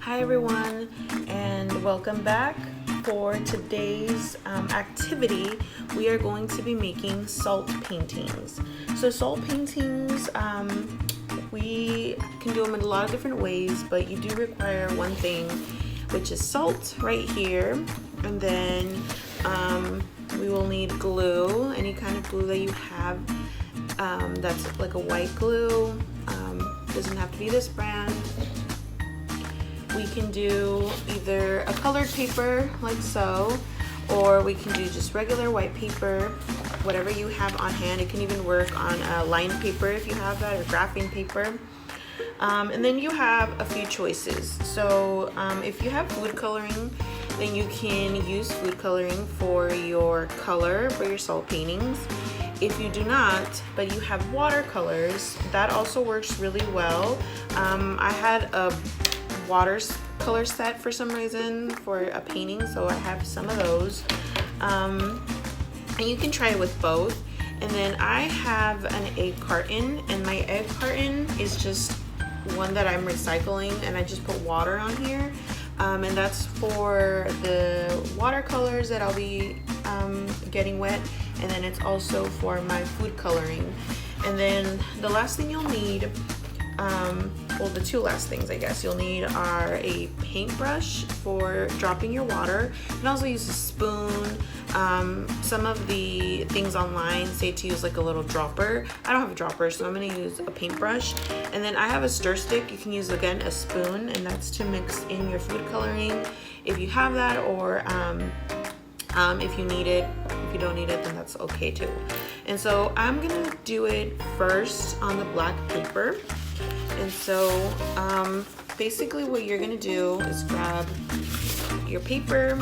Hi everyone, and welcome back. For today's activity, we are going to be making salt paintings. So salt paintings, we can do them in a lot of different ways, but you do require one thing, which is salt right here. And then we will need glue, any kind of glue that you have. That's like a white glue, doesn't have to be this brand. We can do either a colored paper like so, or we can do just regular white paper, whatever you have on hand. It can even work on a lined paper if you have that, or graphing paper. And then you have a few choices. So if you have food coloring, then you can use food coloring for your color for your salt paintings. If you do not, but you have watercolors, that also works really well. I had a watercolor set for some reason for a painting, so I have some of those. And you can try it with both. And then I have an egg carton, and my egg carton is just one that I'm recycling, and I just put water on here. And that's for the watercolors that I'll be getting wet, and then it's also for my food coloring. And then the last thing you'll need, well, the two last things I guess you'll need are a paintbrush for dropping your water, and also use a spoon. Some of the things online say to use like a little dropper. I don't have a dropper, so I'm going to use a paintbrush. And then I have a stir stick. You can use, again, a spoon, and that's to mix in your food coloring if you have that, or if you need it. If you don't need it, then that's okay too. And so I'm going to do it first on the black paper. And so basically what you're gonna do is grab your paper,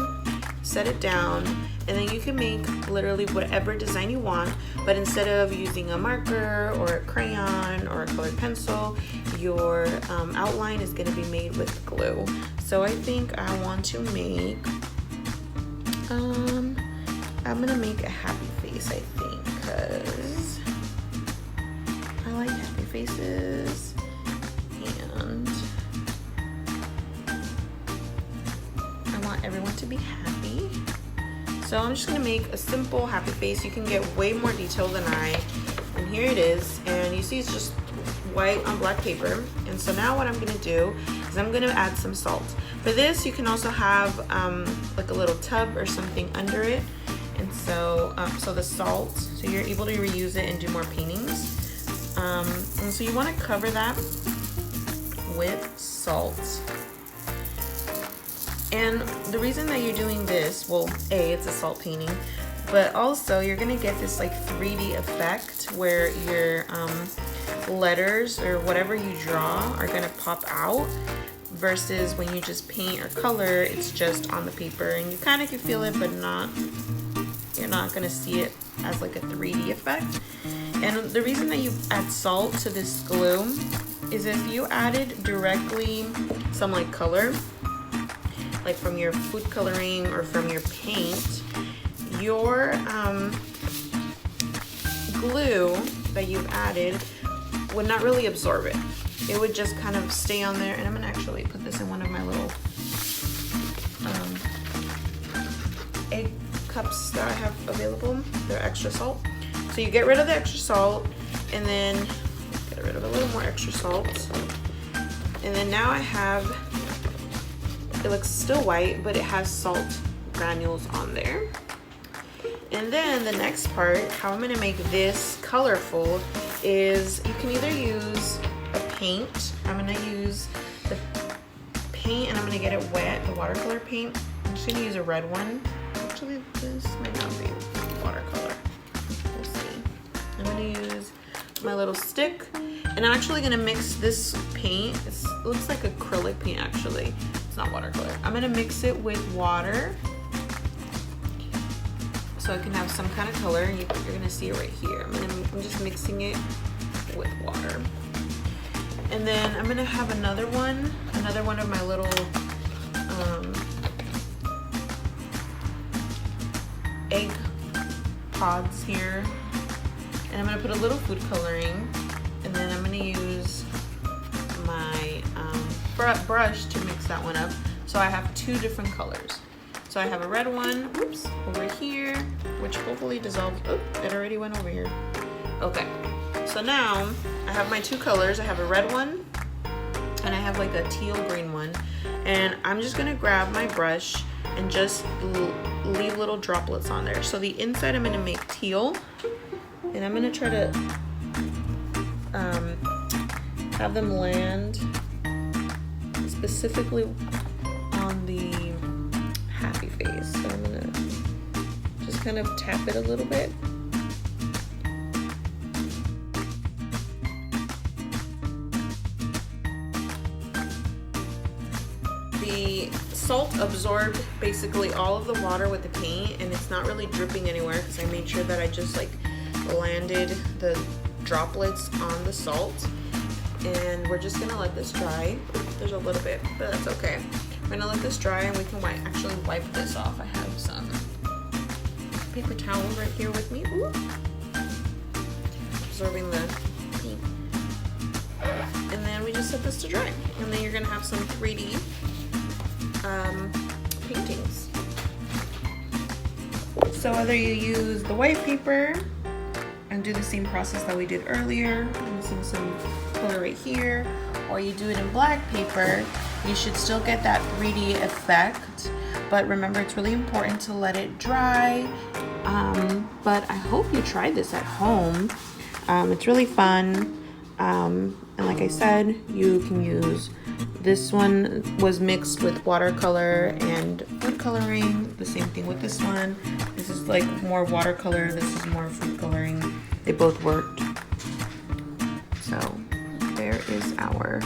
set it down, and then you can make literally whatever design you want, but instead of using a marker or a crayon or a colored pencil, your outline is gonna be made with glue. So I think I want to make, I'm gonna make a happy face, I think, because I like happy faces. And I want everyone to be happy. So I'm just gonna make a simple happy face. You can get way more detail than I. And here it is. And you see it's just white on black paper. And so now what I'm gonna do is I'm gonna add some salt. For this, you can also have like a little tub or something under it. And so, so the salt, so you're able to reuse it and do more paintings. And so you wanna cover that with salt. And the reason that you're doing this, well, A, it's a salt painting, but also you're gonna get this like 3D effect where your letters or whatever you draw are gonna pop out, versus when you just paint or color, it's just on the paper and you kind of can feel it, but you're not gonna see it as like a 3D effect. And the reason that you add salt to this glue is if you added directly some like color, like from your food coloring or from your paint, your glue that you've added would not really absorb it. It would just kind of stay on there. And I'm gonna actually put this in one of my little egg cups that I have available. They're extra salt. So you get rid of the extra salt, and then get rid of a little more extra salt. And then now I have, it looks still white, but it has salt granules on there. And then the next part, how I'm gonna make this colorful, is you can either use a paint. I'm gonna use the paint and I'm gonna get it wet, the watercolor paint. I'm just gonna use a red one. Actually, this might not be watercolor. We'll see. I'm gonna use my little stick, and I'm actually gonna mix this paint. It looks like acrylic paint actually. It's not watercolor. I'm gonna mix it with water so I can have some kind of color. You're gonna see it right here. I'm just mixing it with water. And then I'm gonna have another one of my little egg pods here. And I'm gonna put a little food coloring, and then I'm gonna use my brush to mix that one up. So I have two different colors. So I have a red one, oops, over here, which hopefully dissolves. Oh, it already went over here. Okay, so now I have my two colors. I have a red one and I have like a teal green one. And I'm just gonna grab my brush and just leave little droplets on there. So the inside I'm gonna make teal, and I'm gonna try to have them land specifically on the happy face. So I'm gonna just kind of tap it a little bit. The salt absorbed basically all of the water with the paint, and it's not really dripping anywhere because I made sure that I just like landed the droplets on the salt. And we're just gonna let this dry. There's a little bit, but that's okay. We're gonna let this dry and we can actually wipe this off. I have some paper towels right here with me. Ooh. Absorbing the paint. And then we just set this to dry. And then you're gonna have some 3D paintings. So whether you use the white paper and do the same process that we did earlier, using some color right here, or you do it in black paper, you should still get that 3D effect. But remember, it's really important to let it dry. But I hope you tried this at home. It's really fun. And like I said, you can use, this one was mixed with watercolor and food coloring. The same thing with this one. This is like more watercolor, this is more food coloring. They both worked. So there is our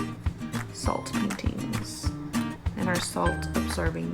salt paintings and our salt absorbing